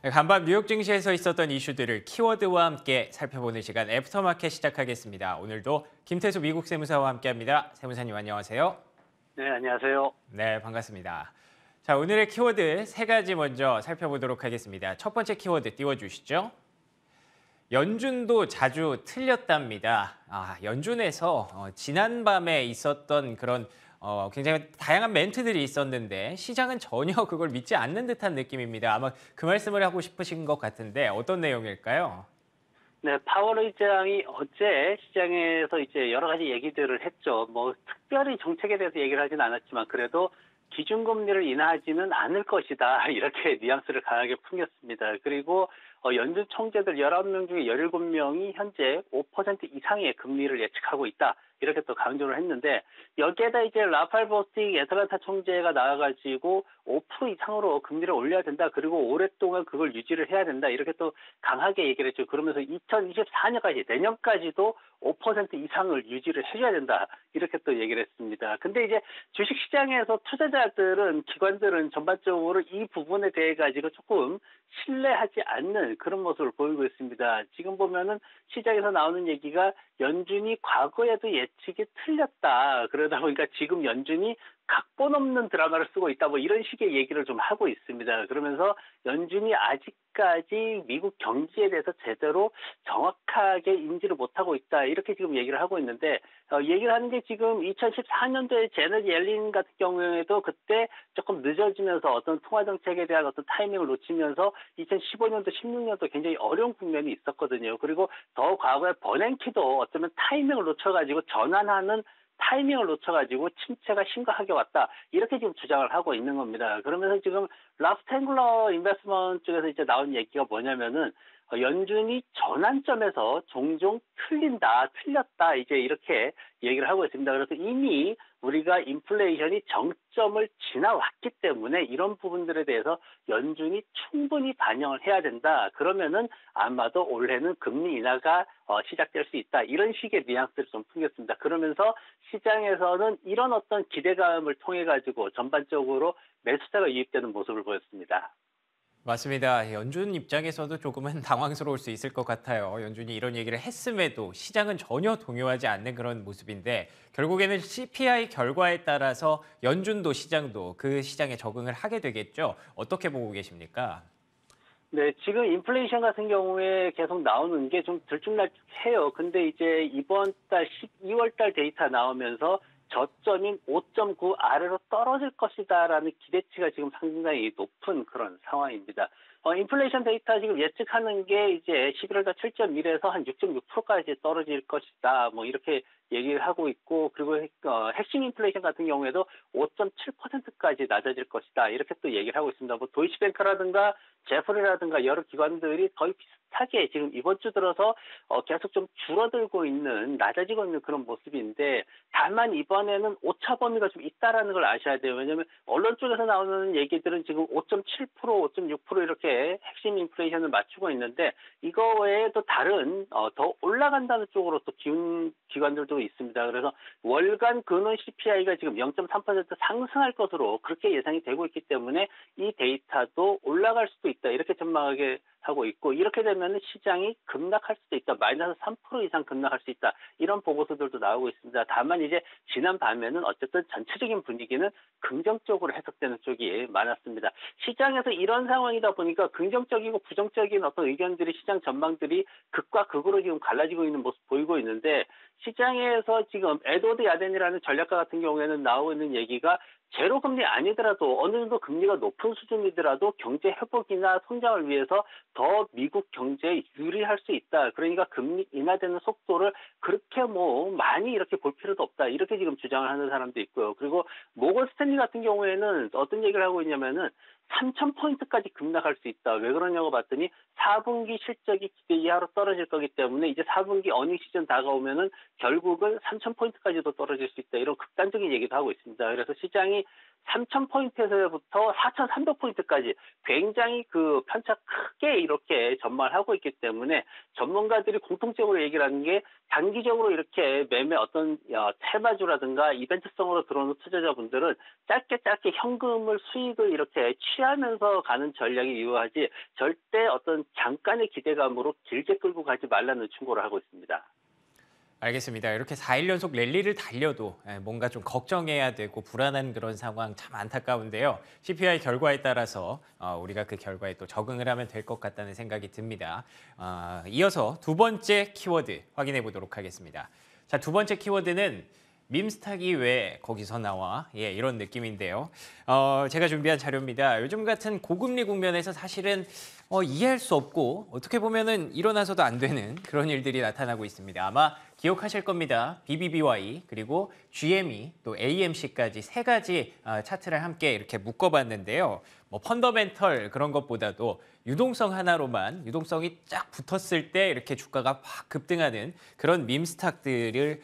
네, 간밤 뉴욕 증시에서 있었던 이슈들을 키워드와 함께 살펴보는 시간 애프터마켓 시작하겠습니다. 오늘도 김태수 미국 세무사와 함께합니다. 세무사님 안녕하세요. 네, 안녕하세요. 네, 반갑습니다. 자, 오늘의 키워드 세 가지 먼저 살펴보도록 하겠습니다. 첫 번째 키워드 띄워주시죠. 연준도 자주 틀렸답니다. 연준에서 지난밤에 있었던 그런 굉장히 다양한 멘트들이 있었는데 시장은 전혀 그걸 믿지 않는 듯한 느낌입니다. 아마 그 말씀을 하고 싶으신 것 같은데 어떤 내용일까요? 네, 파월 의장이 어제 시장에서 이제 여러 가지 얘기들을 했죠. 뭐 특별히 정책에 대해서 얘기를 하진 않았지만 그래도 기준금리를 인하하지는 않을 것이다. 이렇게 뉘앙스를 강하게 풍겼습니다. 그리고 연준 총재들 11명 중에 17명이 현재 5% 이상의 금리를 예측하고 있다. 이렇게 또 강조를 했는데 여기에다 이제 라팔 버스틱 애틀란타 총재가 나와가지고 5% 이상으로 금리를 올려야 된다. 그리고 오랫동안 그걸 유지를 해야 된다. 이렇게 또 강하게 얘기를 했죠. 그러면서 2024년까지 내년까지도 5% 이상을 유지를 해줘야 된다. 이렇게 또 얘기를 했습니다. 근데 이제 주식시장에서 투자자들은 기관들은 전반적으로 이 부분에 대해 가지고 조금 신뢰하지 않는 그런 모습을 보이고 있습니다. 지금 보면은 시장에서 나오는 얘기가 연준이 과거에도 예측이 틀렸다. 그러다 보니까 지금 연준이 각본 없는 드라마를 쓰고 있다. 뭐 이런 식의 얘기를 좀 하고 있습니다. 그러면서 연준이 아직까지 미국 경제에 대해서 제대로 정확하게 인지를 못하고 있다. 이렇게 지금 얘기를 하고 있는데 얘기를 하는 게 지금 2014년도에 제넷 옐린 같은 경우에도 그때 조금 늦어지면서 어떤 통화 정책에 대한 어떤 타이밍을 놓치면서 2015년도, 16년도 굉장히 어려운 국면이 있었거든요. 그리고 더 과거에 버냉키도 어쩌면 타이밍을 놓쳐가지고 전환하는 타이밍을 놓쳐가지고 침체가 심각하게 왔다. 이렇게 지금 주장을 하고 있는 겁니다. 그러면서 지금 랍스탱글러 인베스트먼트 쪽에서 이제 나온 얘기가 뭐냐면은 연준이 전환점에서 종종 틀렸다, 이제 이렇게 얘기를 하고 있습니다. 그래서 이미 우리가 인플레이션이 정점을 지나왔기 때문에 이런 부분들에 대해서 연준이 충분히 반영을 해야 된다. 그러면은 아마도 올해는 금리 인하가 시작될 수 있다. 이런 식의 뉘앙스를 좀 풍겼습니다. 그러면서 시장에서는 이런 어떤 기대감을 통해 가지고 전반적으로 매수세가 유입되는 모습을 보였습니다. 맞습니다. 연준 입장에서도 조금은 당황스러울 수 있을 것 같아요. 연준이 이런 얘기를 했음에도 시장은 전혀 동요하지 않는 그런 모습인데 결국에는 CPI 결과에 따라서 연준도 시장도 그 시장에 적응을 하게 되겠죠. 어떻게 보고 계십니까? 네, 지금 인플레이션 같은 경우에 계속 나오는 게 좀 들쭉날쭉해요. 근데 이제 이번 달 12월 달 데이터 나오면서 저점인 5.9 아래로 떨어질 것이다라는 기대치가 지금 상당히 높은 그런 상황입니다. 인플레이션 데이터 지금 예측하는 게 이제 11월 달 7.1에서 한 6.6%까지 떨어질 것이다. 뭐 이렇게 얘기를 하고 있고, 그리고 핵심 인플레이션 같은 경우에도 5.7%까지 낮아질 것이다. 이렇게 또 얘기를 하고 있습니다. 뭐 도이치뱅크라든가 제프리라든가 여러 기관들이 거의 비슷하게 지금 이번 주 들어서 계속 좀 줄어들고 있는, 낮아지고 있는 그런 모습인데, 다만 이번에는 오차 범위가 좀 있다라는 걸 아셔야 돼요. 왜냐하면 언론 쪽에서 나오는 얘기들은 지금 5.7%, 5.6% 이렇게 핵심 인플레이션을 맞추고 있는데, 이거 외에 또 다른 더 올라간다는 쪽으로 또 기관들도 있습니다. 그래서 월간 근원 CPI가 지금 0.3% 상승할 것으로 그렇게 예상이 되고 있기 때문에 이 데이터도 올라갈 수도 있다. 이렇게 전망하게 하고 있고, 이렇게 되면 시장이 급락할 수도 있다. 마이너스 3% 이상 급락할 수 있다. 이런 보고서들도 나오고 있습니다. 다만 이제 지난 밤에는 어쨌든 전체적인 분위기는 긍정적으로 해석되는 쪽이 많았습니다. 시장에서 이런 상황이다 보니까 긍정적이고 부정적인 어떤 의견들이, 시장 전망들이 극과 극으로 지금 갈라지고 있는 모습 보이고 있는데, 시장에서 지금 에드워드 야덴이라는 전략가 같은 경우에는 나오고 있는 얘기가 제로 금리 아니더라도 어느 정도 금리가 높은 수준이더라도 경제 회복이나 성장을 위해서 더 미국 경제에 유리할 수 있다. 그러니까 금리 인하되는 속도를 그렇게 뭐 많이 이렇게 볼 필요도 없다. 이렇게 지금 주장을 하는 사람도 있고요. 그리고 모건 스탠리 같은 경우에는 어떤 얘기를 하고 있냐면은 3,000포인트까지 급락할 수 있다. 왜 그러냐고 봤더니 4분기 실적이 기대 이하로 떨어질 거기 때문에 이제 4분기 어닝 시즌 다가오면은 결국은 3,000포인트까지도 떨어질 수 있다. 이런 극단적인 얘기도 하고 있습니다. 그래서 시장이 3,000포인트에서부터 4,300포인트까지 굉장히 그 편차 크게 이렇게 전망을 하고 있기 때문에 전문가들이 공통적으로 얘기를 하는 게 단기적으로 이렇게 매매 어떤 테마주라든가 이벤트성으로 들어오는 투자자분들은 짧게 현금을 수익을 이렇게 취하면서 가는 전략이 유효하지 절대 어떤 잠깐의 기대감으로 길게 끌고 가지 말라는 충고를 하고 있습니다. 알겠습니다. 이렇게 4일 연속 랠리를 달려도 뭔가 좀 걱정해야 되고 불안한 그런 상황 참 안타까운데요. CPI 결과에 따라서 우리가 그 결과에 또 적응을 하면 될 것 같다는 생각이 듭니다. 이어서 두 번째 키워드 확인해 보도록 하겠습니다. 자, 두 번째 키워드는 밈스탁이 왜 거기서 나와? 예, 이런 느낌인데요. 제가 준비한 자료입니다. 요즘 같은 고금리 국면에서 사실은 이해할 수 없고 어떻게 보면은 일어나서도 안 되는 그런 일들이 나타나고 있습니다. 아마 기억하실 겁니다. BBBY 그리고 GME 또 AMC까지 세 가지 차트를 함께 이렇게 묶어봤는데요. 뭐 펀더멘털 그런 것보다도 유동성 하나로만 유동성이 쫙 붙었을 때 이렇게 주가가 확 급등하는 그런 밈스탁들을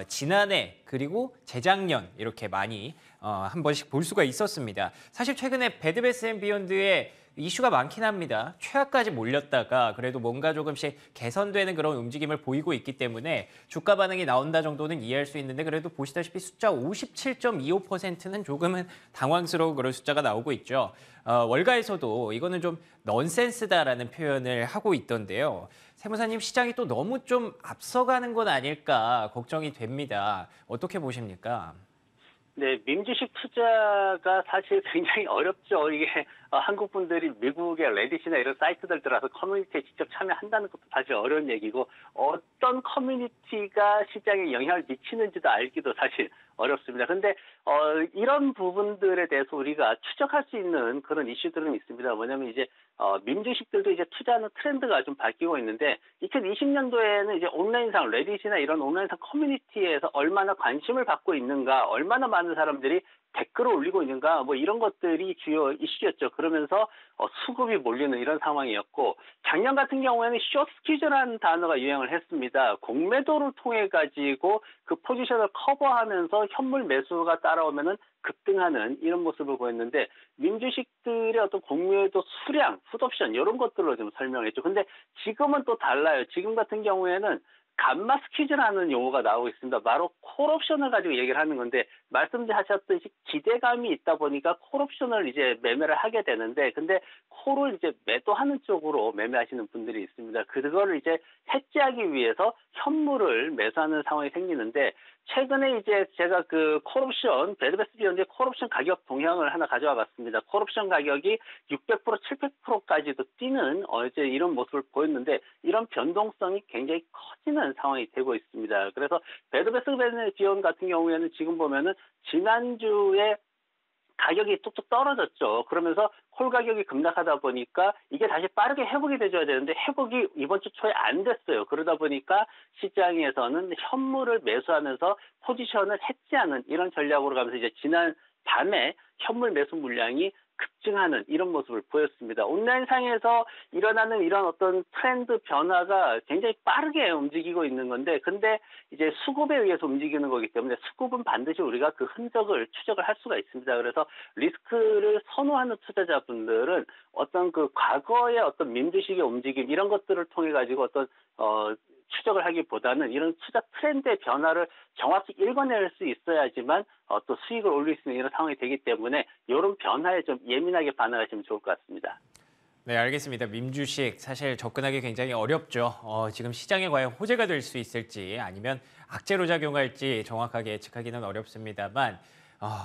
지난해 그리고 재작년 이렇게 많이 한 번씩 볼 수가 있었습니다. 사실 최근에 배드베스앤비욘드의 이슈가 많긴 합니다. 최하까지 몰렸다가 그래도 뭔가 조금씩 개선되는 그런 움직임을 보이고 있기 때문에 주가 반응이 나온다 정도는 이해할 수 있는데 그래도 보시다시피 숫자 57.25%는 조금은 당황스러운 그런 숫자가 나오고 있죠. 월가에서도 이거는 좀 넌센스다라는 표현을 하고 있던데요. 세무사님 시장이 또 너무 좀 앞서가는 건 아닐까 걱정이 됩니다. 어떻게 보십니까? 네, 민주식 투자가 사실 굉장히 어렵죠. 이게 한국 분들이 미국의 레딧이나 이런 사이트들 들어가서 커뮤니티에 직접 참여한다는 것도 사실 어려운 얘기고 어떤 커뮤니티가 시장에 영향을 미치는지도 알기도 사실 어렵습니다. 근데 이런 부분들에 대해서 우리가 추적할 수 있는 그런 이슈들은 있습니다. 뭐냐면 이제 민주식들도 이제 투자하는 트렌드가 좀 바뀌고 있는데 2020년도에는 이제 온라인상 레딧이나 이런 온라인상 커뮤니티에서 얼마나 관심을 받고 있는가, 얼마나 많은 사람들이 댓글을 올리고 있는가, 뭐 이런 것들이 주요 이슈였죠. 그러면서 수급이 몰리는 이런 상황이었고 작년 같은 경우에는 숏스퀴즈라는 단어가 유행을 했습니다. 공매도를 통해 가지고 그 포지션을 커버하면서 현물 매수가 따라오면은 급등하는 이런 모습을 보였는데 민주식들의 어떤 공매도 수량, 풋옵션 이런 것들로 좀 설명했죠. 근데 지금은 또 달라요. 지금 같은 경우에는 감마 스퀴즈라는 용어가 나오고 있습니다. 바로 콜옵션을 가지고 얘기를 하는 건데 말씀하셨듯이 기대감이 있다 보니까 콜옵션을 이제 매매를 하게 되는데 근데 콜을 이제 매도하는 쪽으로 매매하시는 분들이 있습니다. 그거를 이제 해지하기 위해서 현물을 매수하는 상황이 생기는데 최근에 이제 제가 그 콜옵션 배드베스비언드의 콜옵션 가격 동향을 하나 가져와 봤습니다. 콜옵션 가격이 600%, 700%까지도 뛰는 어제 이런 모습을 보였는데 이런 변동성이 굉장히 커지는 상황이 되고 있습니다. 그래서 배드베스비언드 같은 경우에는 지금 보면은 지난주에 가격이 뚝뚝 떨어졌죠. 그러면서 콜 가격이 급락하다 보니까 이게 다시 빠르게 회복이 돼줘야 되는데 회복이 이번 주 초에 안 됐어요. 그러다 보니까 시장에서는 현물을 매수하면서 포지션을 해지하는 이런 전략으로 가면서 이제 지난 밤에 현물 매수 물량이 급증하는 이런 모습을 보였습니다. 온라인상에서 일어나는 이런 어떤 트렌드 변화가 굉장히 빠르게 움직이고 있는 건데 근데 이제 수급에 의해서 움직이는 거기 때문에 수급은 반드시 우리가 그 흔적을 추적을 할 수가 있습니다. 그래서 리스크를 선호하는 투자자분들은 어떤 그 과거의 어떤 민주식의 움직임 이런 것들을 통해 가지고 어떤 추적을 하기보다는 이런 투자 트렌드의 변화를 정확히 읽어낼 수 있어야지만 또 수익을 올릴 수 있는 이런 상황이 되기 때문에 이런 변화에 좀 예민하게 반응하시면 좋을 것 같습니다. 네, 알겠습니다. 밈주식 사실 접근하기 굉장히 어렵죠. 지금 시장에 과연 호재가 될 수 있을지 아니면 악재로 작용할지 정확하게 예측하기는 어렵습니다만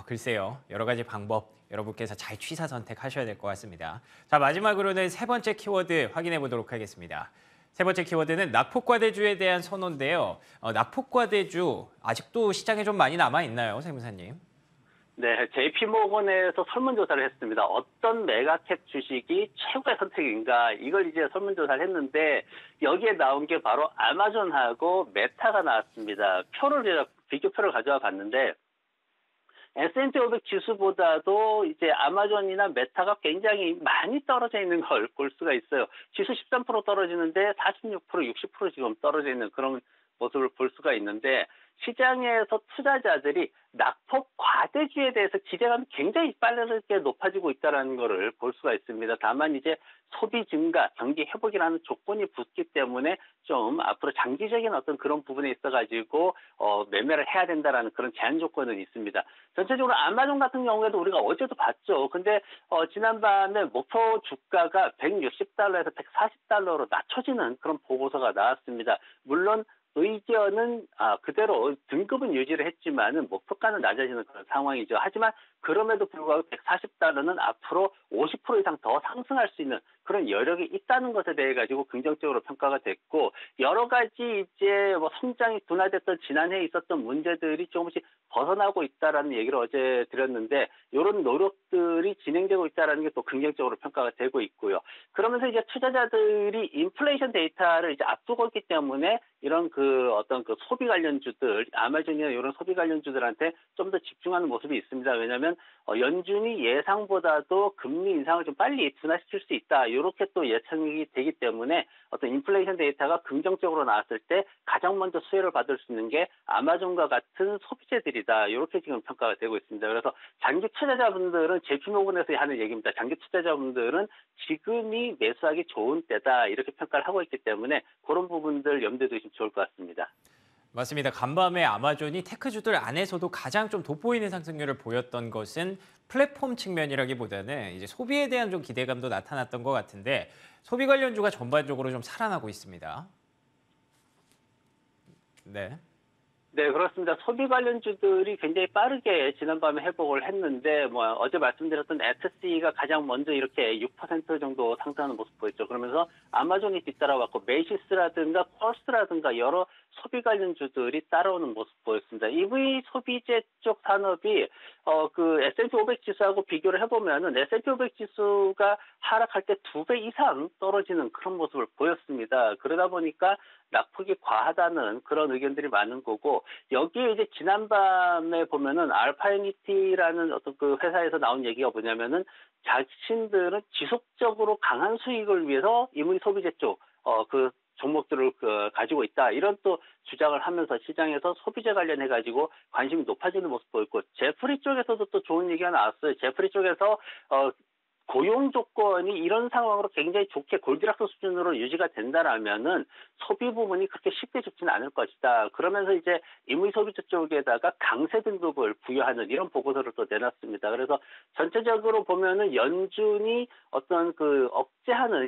글쎄요. 여러 가지 방법 여러분께서 잘 취사 선택하셔야 될 것 같습니다. 자, 마지막으로는 세 번째 키워드 확인해 보도록 하겠습니다. 세 번째 키워드는 낙폭과대주에 대한 선호인데요. 낙폭과대주 아직도 시장에 좀 많이 남아 있나요, 세무사님? 네, JP모건에서 설문조사를 했습니다. 어떤 메가캡 주식이 최고의 선택인가 이걸 이제 설문조사를 했는데 여기에 나온 게 바로 아마존하고 메타가 나왔습니다. 제가 비교표를 가져와 봤는데 S&P 500 지수보다도 이제 아마존이나 메타가 굉장히 많이 떨어져 있는 걸 볼 수가 있어요. 지수 13% 떨어지는데 46%, 60% 지금 떨어져 있는 그런 모습을 볼 수가 있는데 시장에서 투자자들이 낙폭 과대주에 대해서 기대감이 굉장히 빠르게 높아지고 있다는 것을 볼 수가 있습니다. 다만 이제 소비 증가, 경기 회복이라는 조건이 붙기 때문에 좀 앞으로 장기적인 어떤 그런 부분에 있어가지고 매매를 해야 된다라는 그런 제한 조건은 있습니다. 전체적으로 아마존 같은 경우에도 우리가 어제도 봤죠. 근데 지난밤에 목표 주가가 160달러에서 140달러로 낮춰지는 그런 보고서가 나왔습니다. 물론 의견은 그대로 등급은 유지를 했지만은 목표가는 낮아지는 그런 상황이죠. 하지만 그럼에도 불구하고 140달러는 앞으로 50% 이상 더 상승할 수 있는 그런 여력이 있다는 것에 대해 가지고 긍정적으로 평가가 됐고 여러 가지 이제 성장이 둔화됐던 지난해에 있었던 문제들이 조금씩 벗어나고 있다라는 얘기를 어제 드렸는데 이런 노력들이 진행되고 있다라는 게 또 긍정적으로 평가가 되고 있고요. 그러면서 이제 투자자들이 인플레이션 데이터를 이제 앞두고 있기 때문에 이런 어떤 소비 관련주들, 아마존이나 이런 소비 관련주들한테 좀 더 집중하는 모습이 있습니다. 왜냐하면 연준이 예상보다도 금리 인상을 좀 빨리 둔화시킬 수 있다. 이렇게 또 예상이 되기 때문에 어떤 인플레이션 데이터가 긍정적으로 나왔을 때 가장 먼저 수혜를 받을 수 있는 게 아마존과 같은 소비재들이다. 이렇게 지금 평가가 되고 있습니다. 그래서 장기 투자자분들은 JP모건에서 하는 얘기입니다. 장기 투자자분들은 지금이 매수하기 좋은 때다. 이렇게 평가를 하고 있기 때문에 그런 부분들 염두에 두시면 좋을 것 같습니다. 맞습니다. 간밤에 아마존이 테크주들 안에서도 가장 좀 돋보이는 상승률을 보였던 것은 플랫폼 측면이라기보다는 이제 소비에 대한 좀 기대감도 나타났던 것 같은데 소비 관련주가 전반적으로 좀 살아나고 있습니다. 네. 네, 그렇습니다. 소비 관련주들이 굉장히 빠르게 지난밤에 회복을 했는데, 어제 말씀드렸던 SC가 가장 먼저 이렇게 6% 정도 상승하는 모습 보였죠. 그러면서 아마존이 뒤따라왔고, 메이시스라든가 펄스라든가 여러 소비 관련주들이 따라오는 모습 보였습니다. EV 소비재 쪽 산업이, S&P 500 지수하고 비교를 해보면은 S&P 500 지수가 하락할 때 2배 이상 떨어지는 그런 모습을 보였습니다. 그러다 보니까 낙폭이 과하다는 그런 의견들이 많은 거고 여기에 이제 지난밤에 보면은 알파이니티라는 어떤 그 회사에서 나온 얘기가 뭐냐면은 자신들은 지속적으로 강한 수익을 위해서 EV 소비재 쪽 종목들을 가지고 있다. 이런 또 주장을 하면서 시장에서 소비재 관련해 가지고 관심이 높아지는 모습 보였고 제프리 쪽에서도 또 좋은 얘기가 나왔어요. 제프리 쪽에서 고용 조건이 이런 상황으로 굉장히 좋게 골디락스 수준으로 유지가 된다라면은 소비 부분이 그렇게 쉽게 죽지는 않을 것이다. 그러면서 이제 임의 소비자 쪽에다가 강세 등급을 부여하는 이런 보고서를 또 내놨습니다. 그래서 전체적으로 보면은 연준이 어떤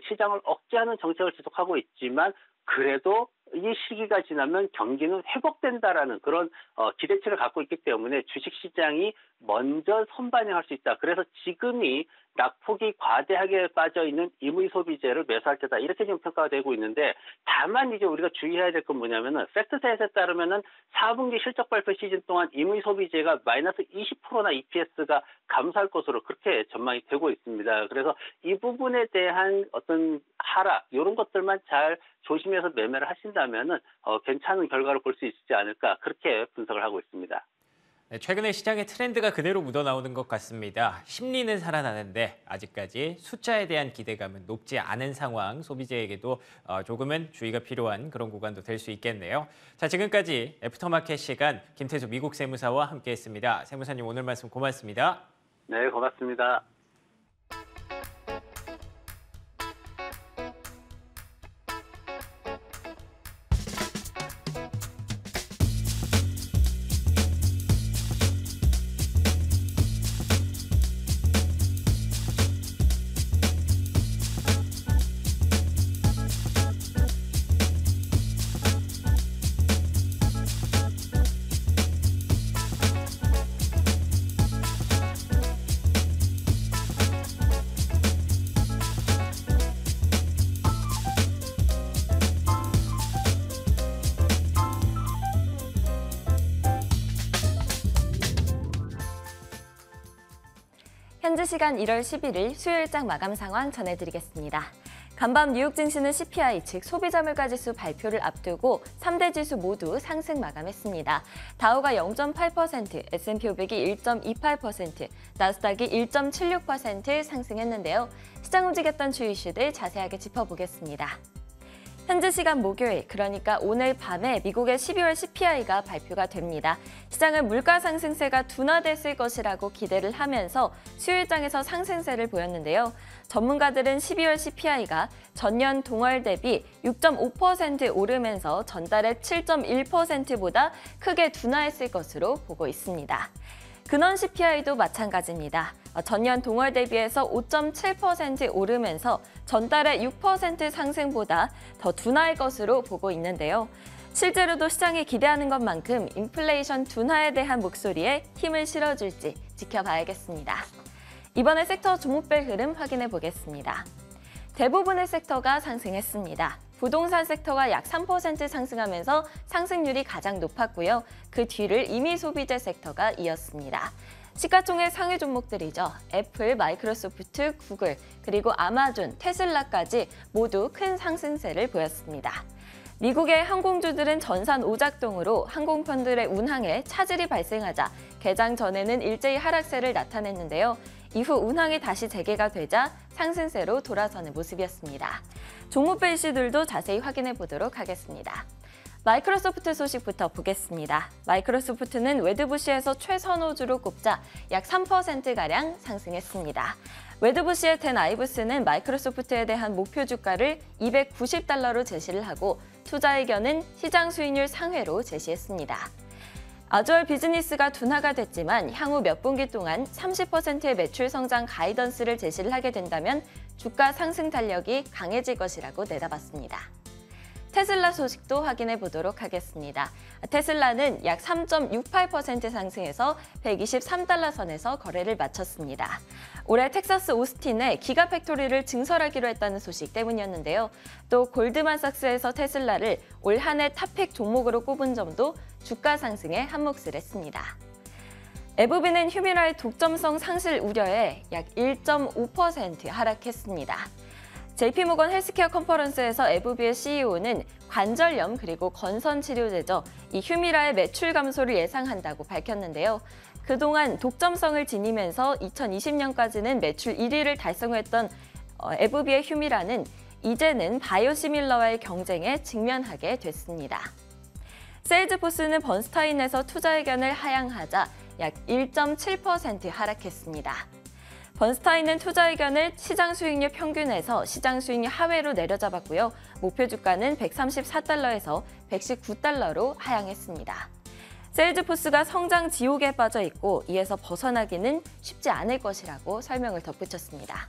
시장을 억제하는 정책을 지속하고 있지만 그래도 이 시기가 지나면 경기는 회복된다라는 그런 기대치를 갖고 있기 때문에 주식시장이 먼저 선반영할 수 있다. 그래서 지금이 낙폭이 과대하게 빠져있는 임의 소비재를 매수할 때다. 이렇게 지금 평가가 되고 있는데 다만 이제 우리가 주의해야 될 건 뭐냐면은 팩트셋에 따르면은 4분기 실적 발표 시즌 동안 임의 소비재가 마이너스 20%나 EPS가 감소할 것으로 그렇게 전망이 되고 있습니다. 그래서 이 부분에 대한 어떤 하락 이런 것들만 잘 조심해서 매매를 하신다면은 괜찮은 결과를 볼 수 있지 않을까 그렇게 분석을 하고 있습니다. 네, 최근에 시장의 트렌드가 그대로 묻어나오는 것 같습니다. 심리는 살아나는데 아직까지 숫자에 대한 기대감은 높지 않은 상황, 소비재에게도 조금은 주의가 필요한 그런 구간도 될 수 있겠네요. 자, 지금까지 애프터마켓 시간 김태수 미국 세무사와 함께했습니다. 세무사님 오늘 말씀 고맙습니다. 네, 고맙습니다. 현지 시간 1월 11일 수요일장 마감 상황 전해드리겠습니다. 간밤 뉴욕 증시는 CPI 즉 소비자물가지수 발표를 앞두고 3대 지수 모두 상승 마감했습니다. 다우가 0.8%, S&P 500이 1.28%, 나스닥이 1.76% 상승했는데요. 시장 움직였던 주요 이슈들 자세하게 짚어보겠습니다. 현지 시간 목요일, 그러니까 오늘 밤에 미국의 12월 CPI가 발표가 됩니다. 시장은 물가 상승세가 둔화됐을 것이라고 기대를 하면서 수요일장에서 상승세를 보였는데요. 전문가들은 12월 CPI가 전년 동월 대비 6.5% 오르면서 전달의 7.1%보다 크게 둔화했을 것으로 보고 있습니다. 근원 CPI도 마찬가지입니다. 전년 동월 대비해서 5.7% 오르면서 전달의 6% 상승보다 더 둔화할 것으로 보고 있는데요. 실제로도 시장이 기대하는 것만큼 인플레이션 둔화에 대한 목소리에 힘을 실어줄지 지켜봐야겠습니다. 이번에 섹터 종목별 흐름 확인해 보겠습니다. 대부분의 섹터가 상승했습니다. 부동산 섹터가 약 3% 상승하면서 상승률이 가장 높았고요. 그 뒤를 이미 소비재 섹터가 이었습니다. 시가총액 상위 종목들이죠. 애플, 마이크로소프트, 구글, 그리고 아마존, 테슬라까지 모두 큰 상승세를 보였습니다. 미국의 항공주들은 전산 오작동으로 항공편들의 운항에 차질이 발생하자 개장 전에는 일제히 하락세를 나타냈는데요. 이후 운항이 다시 재개가 되자 상승세로 돌아서는 모습이었습니다. 종목별 이슈들도 자세히 확인해 보도록 하겠습니다. 마이크로소프트 소식부터 보겠습니다. 마이크로소프트는 웨드부시에서 최선호주로 꼽자 약 3%가량 상승했습니다. 웨드부시의 댄 아이브스는 마이크로소프트에 대한 목표 주가를 $290로 제시를 하고 투자 의견은 시장 수익률 상회로 제시했습니다. 아주얼 비즈니스가 둔화가 됐지만 향후 몇 분기 동안 30%의 매출 성장 가이던스를 제시를 하게 된다면 주가 상승 달력이 강해질 것이라고 내다봤습니다. 테슬라 소식도 확인해 보도록 하겠습니다. 테슬라는 약 3.68% 상승해서 $123 선에서 거래를 마쳤습니다. 올해 텍사스 오스틴에 기가팩토리를 증설하기로 했다는 소식 때문이었는데요. 또 골드만삭스에서 테슬라를 올 한 해 탑픽 종목으로 꼽은 점도 주가 상승에 한몫을 했습니다. 에브비는 휴미라의 독점성 상실 우려에 약 1.5% 하락했습니다. JP모건 헬스케어 컨퍼런스에서 에브비의 CEO는 관절염 그리고 건선 치료제죠. 이 휴미라의 매출 감소를 예상한다고 밝혔는데요. 그동안 독점성을 지니면서 2020년까지는 매출 1위를 달성했던 에브비의 휴미라는 이제는 바이오시밀러와의 경쟁에 직면하게 됐습니다. 세일즈포스는 번스타인에서 투자 의견을 하향하자 약 1.7% 하락했습니다. 번스타인은 투자 의견을 시장 수익률 평균에서 시장 수익률 하회로 내려잡았고요. 목표 주가는 $134에서 $119로 하향했습니다. 세일즈포스가 성장 지옥에 빠져 있고 이에서 벗어나기는 쉽지 않을 것이라고 설명을 덧붙였습니다.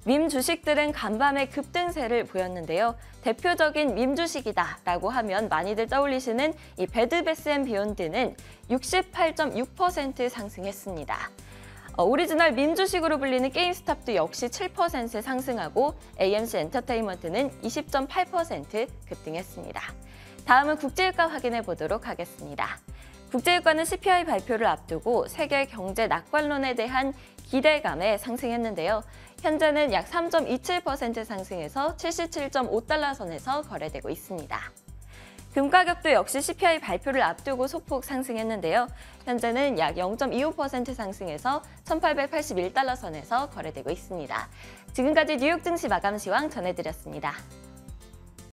밈 주식들은 간밤에 급등세를 보였는데요. 대표적인 밈 주식이다라고 하면 많이들 떠올리시는 이 베드베스앤비욘드는 68.6% 상승했습니다. 오리지널 밈 주식으로 불리는 게임스탑도 역시 7% 상승하고 AMC 엔터테인먼트는 20.8% 급등했습니다. 다음은 국제유가 확인해 보도록 하겠습니다. 국제유가는 CPI 발표를 앞두고 세계 경제 낙관론에 대한 기대감에 상승했는데요. 현재는 약 3.27% 상승해서 $77.5 선에서 거래되고 있습니다. 금 가격도 역시 CPI 발표를 앞두고 소폭 상승했는데요. 현재는 약 0.25% 상승해서 $1,881 선에서 거래되고 있습니다. 지금까지 뉴욕 증시 마감 시황 전해드렸습니다.